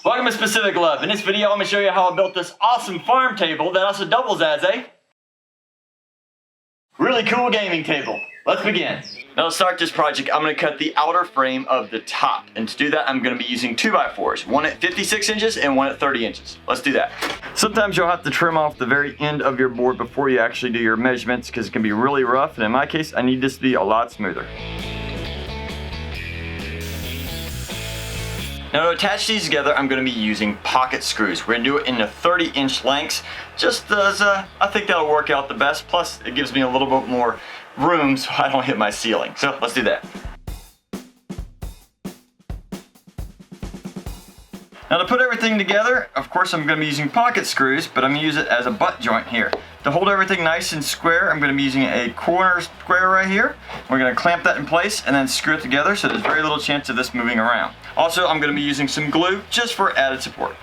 Welcome to Specific Love. In this video, I'm going to show you how I built this awesome farm table that also doubles as a really cool gaming table. Let's begin. Now to start this project, I'm going to cut the outer frame of the top. And to do that, I'm going to be using 2x4s. One at 56 inches and one at 30 inches. Let's do that. Sometimes you'll have to trim off the very end of your board before you actually do your measurements because it can be really rough. And in my case, I need this to be a lot smoother. Now to attach these together, I'm going to be using pocket screws. We're going to do it in the 30-inch lengths, just as I think that'll work out the best. Plus, it gives me a little bit more room so I don't hit my ceiling. So let's do that. Now to put everything together, of course I'm going to be using pocket screws, but I'm going to use it as a butt joint here. To hold everything nice and square, I'm going to be using a corner square right here. We're going to clamp that in place and then screw it together so there's very little chance of this moving around. Also, I'm going to be using some glue just for added support.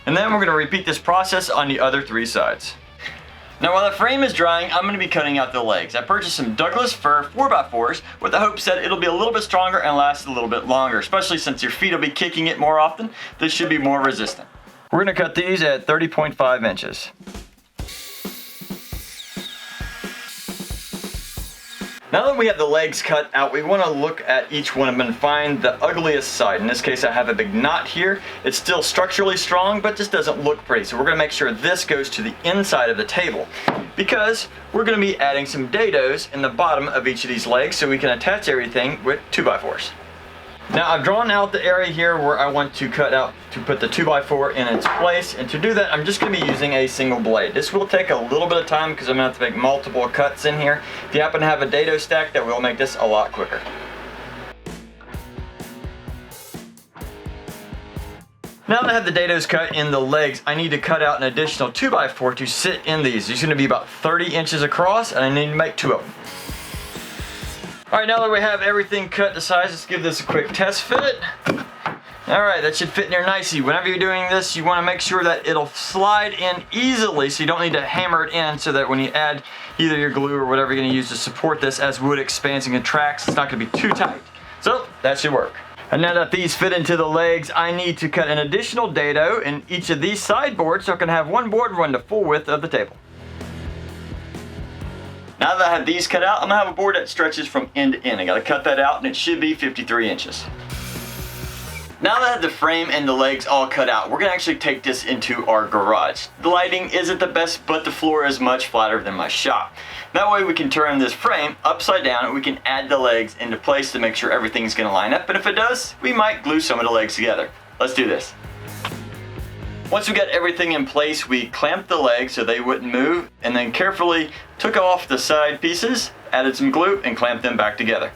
And then we're going to repeat this process on the other three sides. Now while the frame is drying, I'm going to be cutting out the legs. I purchased some Douglas fir 4x4s with the hopes that it'll be a little bit stronger and last a little bit longer, especially since your feet will be kicking it more often. This should be more resistant. We're going to cut these at 30.5 inches. Now that we have the legs cut out, we want to look at each one of them and find the ugliest side. In this case, I have a big knot here. It's still structurally strong, but just doesn't look pretty. So we're going to make sure this goes to the inside of the table because we're going to be adding some dados in the bottom of each of these legs so we can attach everything with 2x4s. Now I've drawn out the area here where I want to cut out to put the 2x4 in its place, and to do that I'm just going to be using a single blade. This will take a little bit of time because I'm going to have to make multiple cuts in here. If you happen to have a dado stack, that will make this a lot quicker. Now that I have the dados cut in the legs, I need to cut out an additional 2x4 to sit in these. These are going to be about 30 inches across and I need to make two of them. Alright, now that we have everything cut to size, let's give this a quick test fit. Alright, that should fit in there nicely. Whenever you're doing this, you want to make sure that it'll slide in easily so you don't need to hammer it in so that when you add either your glue or whatever you're going to use to support this as wood expands and contracts, it's not going to be too tight. So, that should work. And now that these fit into the legs, I need to cut an additional dado in each of these sideboards so I can have one board run the full width of the table. Now that I have these cut out, I'm going to have a board that stretches from end to end. I got to cut that out and it should be 53 inches. Now that I have the frame and the legs all cut out, we're going to actually take this into our garage. The lighting isn't the best, but the floor is much flatter than my shop. That way we can turn this frame upside down and we can add the legs into place to make sure everything's going to line up. And if it does, we might glue some of the legs together. Let's do this. Once we got everything in place, we clamped the legs so they wouldn't move and then carefully took off the side pieces, added some glue, and clamped them back together.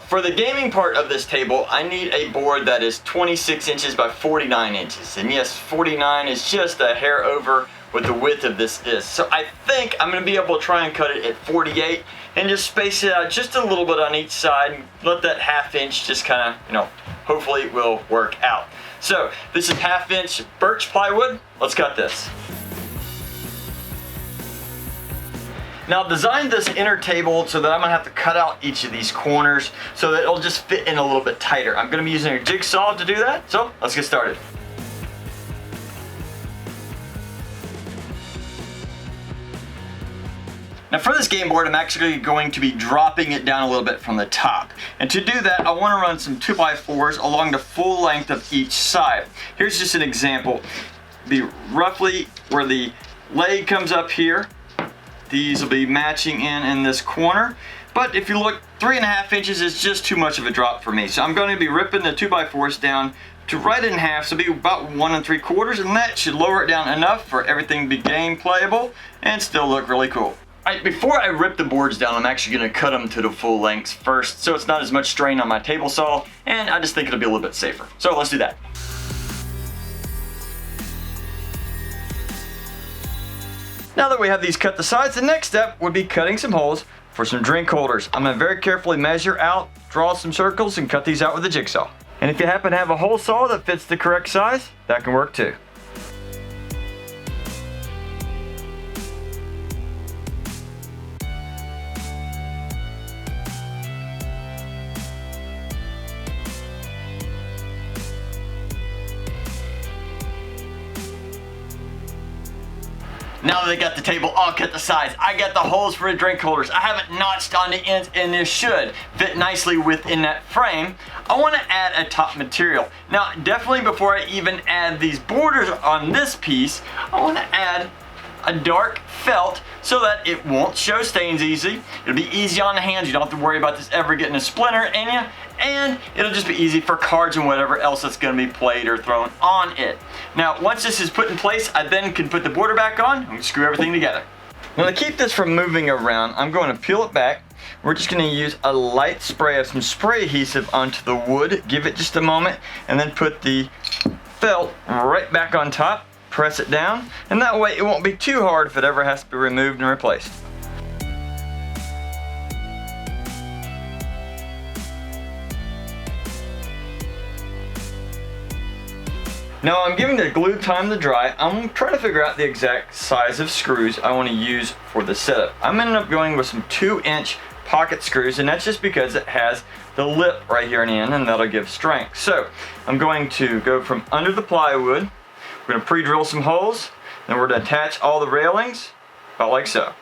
For the gaming part of this table, I need a board that is 26 inches by 49 inches. And yes, 49 is just a hair over what the width of this is. So I think I'm going to be able to try and cut it at 48 and just space it out just a little bit on each side and let that ½ inch just kind of, hopefully it will work out. So this is ½ inch birch plywood. Let's cut this. Now I've designed this inner table so that I'm going to have to cut out each of these corners so that it'll just fit in a little bit tighter. I'm going to be using a jigsaw to do that, so let's get started. Now for this game board, I'm actually going to be dropping it down a little bit from the top. And to do that, I want to run some 2x4s along the full length of each side. Here's just an example. Be roughly where the leg comes up here. These will be matching in this corner. But if you look, 3.5 inches is just too much of a drop for me. So I'm going to be ripping the 2x4s down to right in half, so it'll be about 1 3/4, and that should lower it down enough for everything to be game playable and still look really cool. Alright, before I rip the boards down, I'm actually going to cut them to the full lengths first so it's not as much strain on my table saw, and I just think it'll be a little bit safer. So let's do that. Now that we have these cut to size, the next step would be cutting some holes for some drink holders. I'm going to very carefully measure out, draw some circles, and cut these out with a jigsaw. And if you happen to have a hole saw that fits the correct size, that can work too. Now that I got the table all cut to size, I got the holes for the drink holders. I have it notched on the ends and this should fit nicely within that frame. I want to add a top material. Now definitely before I even add these borders on this piece, I want to add a dark felt so that it won't show stains easy. It'll be easy on the hands. You don't have to worry about this ever getting a splinter in you, and it'll just be easy for cards and whatever else that's going to be played or thrown on it. Now once this is put in place, I then can put the border back on and screw everything together. Now to keep this from moving around, I'm going to peel it back. We're just going to use a light spray of some spray adhesive onto the wood, give it just a moment, and then put the felt right back on top. Press it down, and that way it won't be too hard if it ever has to be removed and replaced. Now I'm giving the glue time to dry. I'm trying to figure out the exact size of screws I want to use for the setup. I'm ending up going with some 2-inch pocket screws, and that's just because it has the lip right here on the end, and that'll give strength. So I'm going to go from under the plywood. We're going to pre-drill some holes, then we're going to attach all the railings, about like so.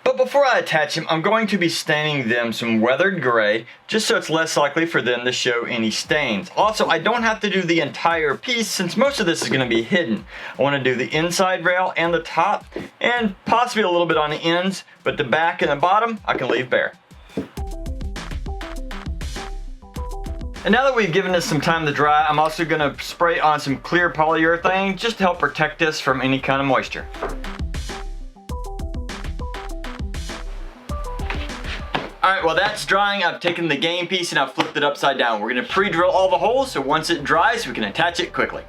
But before I attach them, I'm going to be staining them some weathered gray, just so it's less likely for them to show any stains. Also, I don't have to do the entire piece since most of this is going to be hidden. I want to do the inside rail and the top, and possibly a little bit on the ends, but the back and the bottom, I can leave bare. And now that we've given this some time to dry, I'm also going to spray on some clear polyurethane just to help protect this from any kind of moisture. Alright, well that's drying. I've taken the game piece and I've flipped it upside down. We're going to pre-drill all the holes so once it dries we can attach it quickly.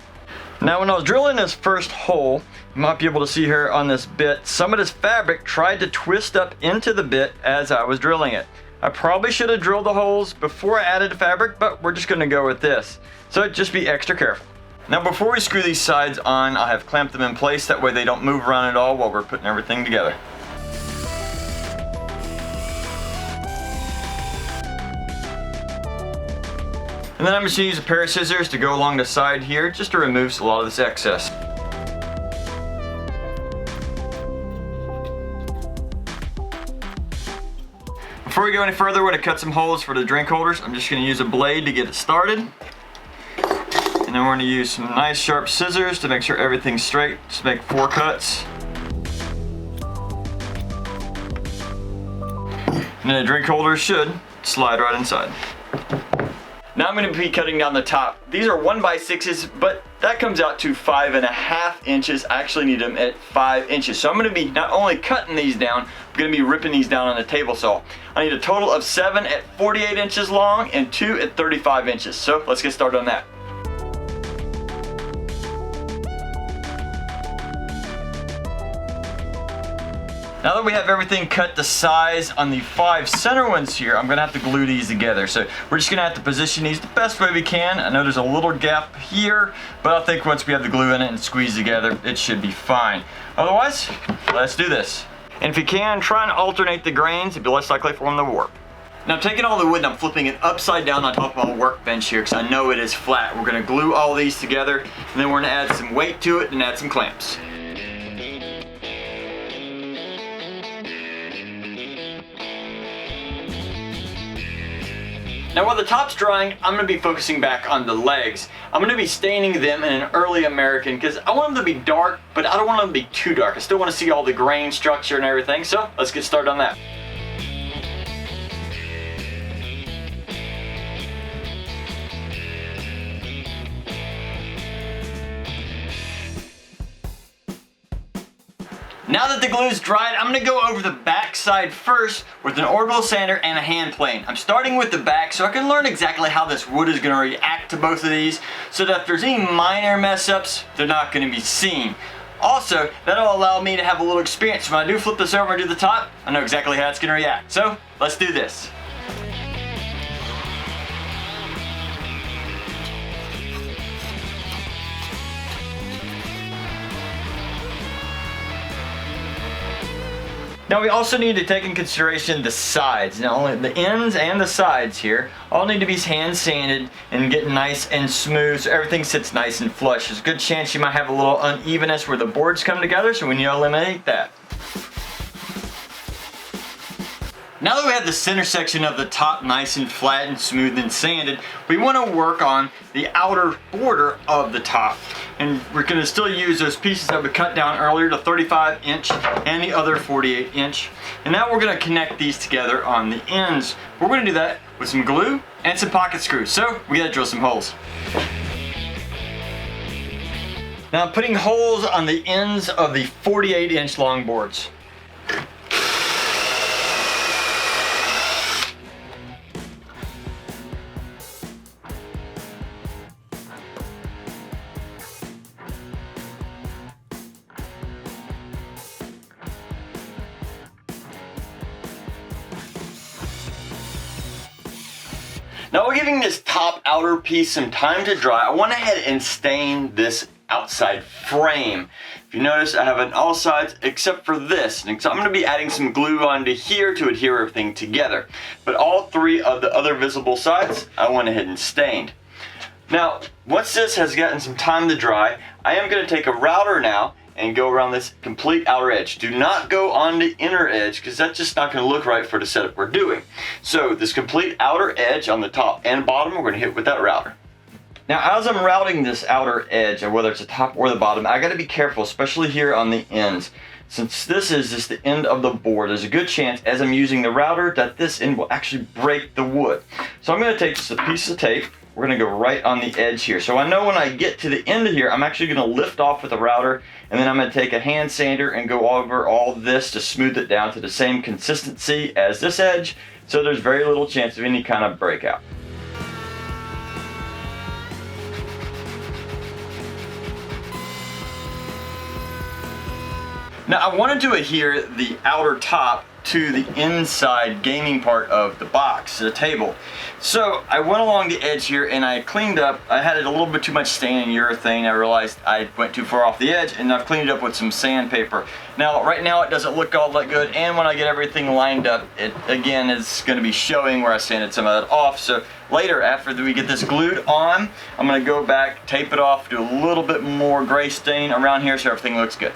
Now when I was drilling this first hole, you might be able to see here on this bit, some of this fabric tried to twist up into the bit as I was drilling it. I probably should have drilled the holes before I added the fabric, but we're just going to go with this. So just be extra careful. Now before we screw these sides on, I have clamped them in place. That way they don't move around at all while we're putting everything together. And then I'm just going to use a pair of scissors to go along the side here just to remove a lot of this excess. Before we go any further, we're going to cut some holes for the drink holders. I'm just going to use a blade to get it started. And then we're going to use some nice sharp scissors to make sure everything's straight. Just make 4 cuts. And then the drink holders should slide right inside. Now I'm going to be cutting down the top. These are 1x6s, but that comes out to 5.5 inches. I actually need them at 5 inches. So I'm going to be not only cutting these down, I'm going to be ripping these down on the table saw. I need a total of 7 at 48 inches long and 2 at 35 inches. So let's get started on that. Now that we have everything cut to size on the 5 center ones here, I'm going to have to glue these together. So we're just going to have to position these the best way we can. I know there's a little gap here, but I think once we have the glue in it and squeeze together, it should be fine. Otherwise, let's do this. And if you can, try and alternate the grains. It'd be less likely for them to warp. Now I'm taking all the wood and I'm flipping it upside down on top of my workbench here because I know it is flat. We're going to glue all these together, and then we're going to add some weight to it and add some clamps. Now while the top's drying, I'm going to be focusing back on the legs. I'm going to be staining them in an early American because I want them to be dark, but I don't want them to be too dark. I still want to see all the grain structure and everything, so let's get started on that. Now that the glue's dried, I'm going to go over the back side first with an orbital sander and a hand plane. I'm starting with the back so I can learn exactly how this wood is going to react to both of these so that if there's any minor mess ups, they're not going to be seen. Also, that'll allow me to have a little experience. When I do flip this over and do the top, I know exactly how it's going to react. So, let's do this. Now we also need to take in consideration the sides. Now only the ends and the sides here all need to be hand sanded and get nice and smooth so everything sits nice and flush. There's a good chance you might have a little unevenness where the boards come together, so we need to eliminate that. Now that we have the center section of the top nice and flat and smooth and sanded, we want to work on the outer border of the top. And we're going to still use those pieces that we cut down earlier, the 35 inch and the other 48 inch. And now we're going to connect these together on the ends. We're going to do that with some glue and some pocket screws. So we got to drill some holes. Now I'm putting holes on the ends of the 48 inch long boards. Now we're giving this top outer piece some time to dry. I went ahead and stained this outside frame. If you notice, I have it on all sides except for this. And so I'm going to be adding some glue onto here to adhere everything together. But all three of the other visible sides, I went ahead and stained. Now, once this has gotten some time to dry, I am going to take a router now and go around this complete outer edge. Do not go on the inner edge because that's just not going to look right for the setup we're doing. So this complete outer edge on the top and bottom, we're going to hit with that router. Now as I'm routing this outer edge, and whether it's the top or the bottom, I got to be careful, especially here on the ends. Since this is just the end of the board, there's a good chance as I'm using the router that this end will actually break the wood. So I'm going to take just a piece of tape. We're going to go right on the edge here. So I know when I get to the end of here, I'm actually going to lift off with the router, and then I'm going to take a hand sander and go over all this to smooth it down to the same consistency as this edge, so there's very little chance of any kind of breakout. Now I wanted to adhere the outer top to the inside gaming part of the box, the table. So I went along the edge here and I cleaned up. I had a little bit too much stain and urethane. I realized I went too far off the edge, and I've cleaned it up with some sandpaper. Now right now it doesn't look all that good, and when I get everything lined up, it again is going to be showing where I sanded some of that off. So later, after we get this glued on, I'm going to go back, tape it off, do a little bit more gray stain around here so everything looks good.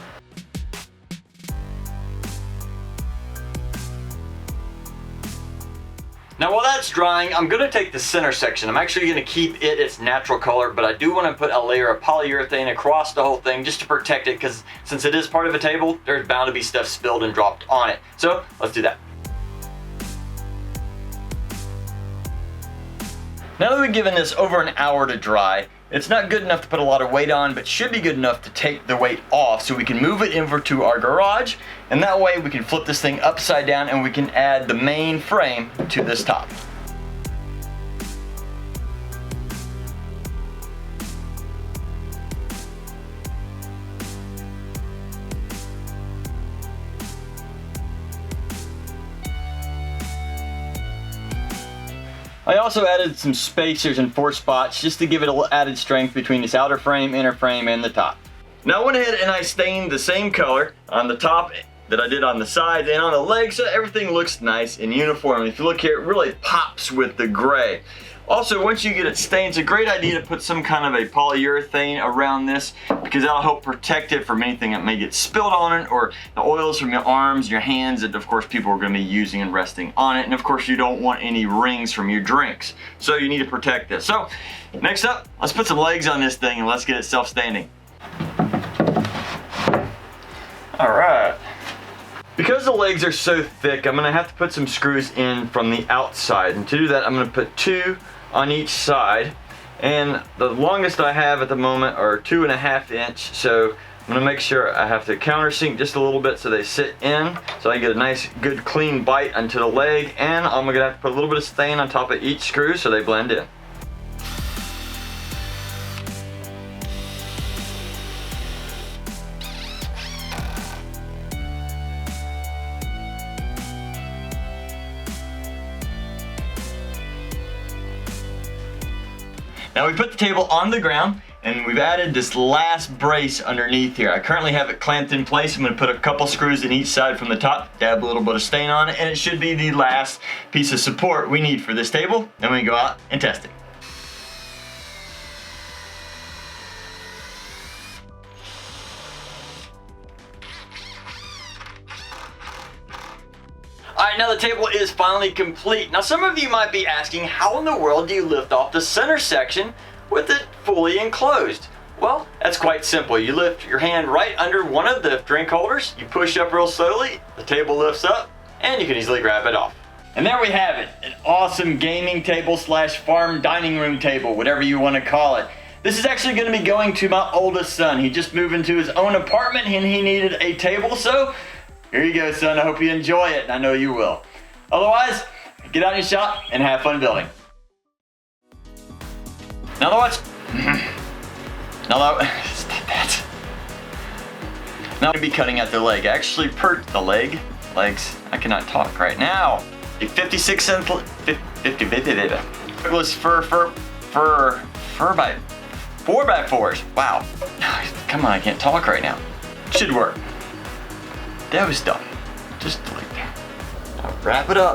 Now while that's drying, I'm going to take the center section. I'm actually going to keep it its natural color, but I do want to put a layer of polyurethane across the whole thing just to protect it, because since it is part of a table, there's bound to be stuff spilled and dropped on it. So let's do that. Now that we've given this over an hour to dry, it's not good enough to put a lot of weight on, but should be good enough to take the weight off so we can move it over to our garage, and that way we can flip this thing upside down and we can add the main frame to this top. I also added some spacers in 4 spots just to give it a little added strength between this outer frame, inner frame, and the top. Now I went ahead and I stained the same color on the top that I did on the sides and on the legs, so everything looks nice and uniform. If you look here, it really pops with the gray. Also, once you get it stained, it's a great idea to put some kind of a polyurethane around this, because that'll help protect it from anything that may get spilled on it, or the oils from your arms, your hands that of course people are going to be using and resting on it. And of course you don't want any rings from your drinks, so you need to protect this. So next up, let's put some legs on this thing and let's get it self-standing. Alright. Because the legs are so thick, I'm going to have to put some screws in from the outside. And to do that, I'm going to put 2 on each side. And the longest I have at the moment are 2.5 inch. So I'm going to make sure I have to countersink just a little bit so they sit in, so I get a nice, good, clean bite onto the leg. And I'm going to have to put a little bit of stain on top of each screw so they blend in. Now we put the table on the ground, And we've added this last brace underneath here. I currently have it clamped in place. I'm gonna put a couple screws in each side from the top, dab a little bit of stain on it, and it should be the last piece of support we need for this table. Then we can go out and test it. Alright, now the table is finally complete. Now some of you might be asking, how in the world do you lift off the center section with it fully enclosed? Well, that's quite simple. You lift your hand right under one of the drink holders, you push up real slowly, the table lifts up, and you can easily grab it off. And there we have it, an awesome gaming table slash farm dining room table, whatever you want to call it. This is actually going to be going to my oldest son. He just moved into his own apartment and he needed a table, so here you go, son. I hope you enjoy it, and I know you will. Otherwise, get out in your shop and have fun building. Now stop that. Now I'm going to be cutting out the leg. I actually perked the legs. I cannot talk right now. A 56 cent, 50 was for 4x4s. Wow. Come on, I can't talk right now. Should work. That was dumb. Just like that. Now wrap it up.